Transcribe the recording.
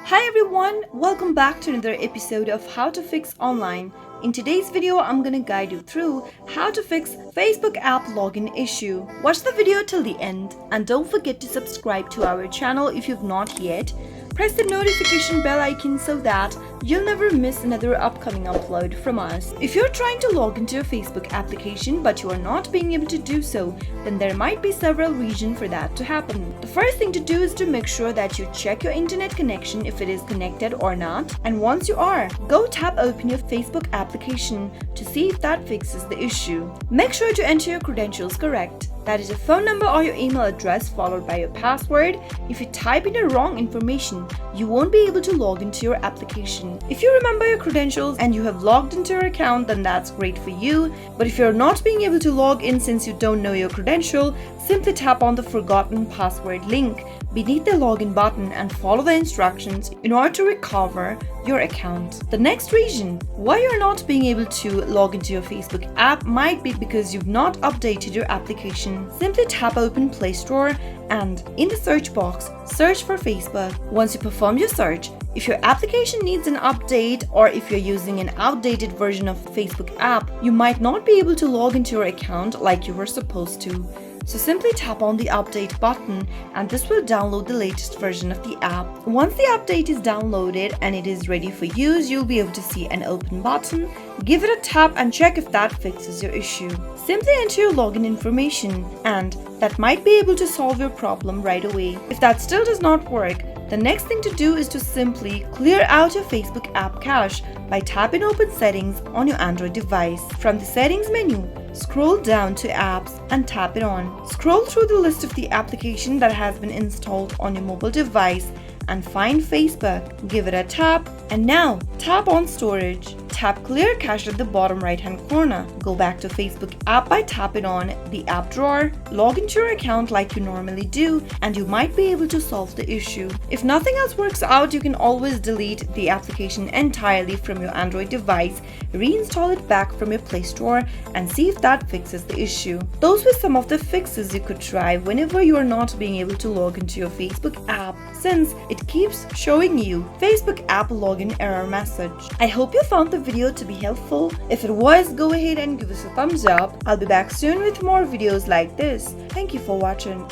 Hi everyone, welcome back to another episode of How to Fix Online. In today's video, I'm gonna guide you through how to fix Facebook app login issue. Watch the video till the end and don't forget to subscribe to our channel if you've not yet. Press the notification bell icon so that you'll never miss another upcoming upload from us. If you're trying to log into your Facebook application but you are not being able to do so, then there might be several reasons for that to happen. The first thing to do is to make sure that you check your internet connection if it is connected or not. And once you are, go tap open your Facebook application to see if that fixes the issue. Make sure to enter your credentials correct. That is your phone number or your email address followed by your password. If you type in the wrong information, you won't be able to log into your application. If you remember your credentials and you have logged into your account, then that's great for you. But if you're not being able to log in since you don't know your credential, simply tap on the forgotten password link beneath the login button and follow the instructions in order to recover your account. The next reason why you're not being able to log into your Facebook app might be because you've not updated your application. Simply tap open Play Store and in the search box, search for Facebook. Once you perform your search, if your application needs an update or if you're using an outdated version of the Facebook app, you might not be able to log into your account like you were supposed to. So simply tap on the update button and this will download the latest version of the app. Once the update is downloaded and it is ready for use, you'll be able to see an open button. Give it a tap and check if that fixes your issue. Simply enter your login information and that might be able to solve your problem right away. If that still does not work, the next thing to do is to simply clear out your Facebook app cache by tapping open settings on your Android device. From the settings menu, scroll down to apps and tap it on. Scroll through the list of the application that has been installed on your mobile device and find Facebook. Give it a tap and now tap on storage. Tap clear cache at the bottom right hand corner. Go back to Facebook app by tapping on the app drawer. Log into your account like you normally do and you might be able to solve the issue. If nothing else works out, you can always delete the application entirely from your Android device, reinstall it back from your Play Store and see if that fixes the issue. Those were some of the fixes you could try whenever you are not being able to log into your Facebook app, since it keeps showing you Facebook app login error message. I hope you found the video to be helpful. If it was, go ahead and give us a thumbs up. I'll be back soon with more videos like this. Thank you for watching.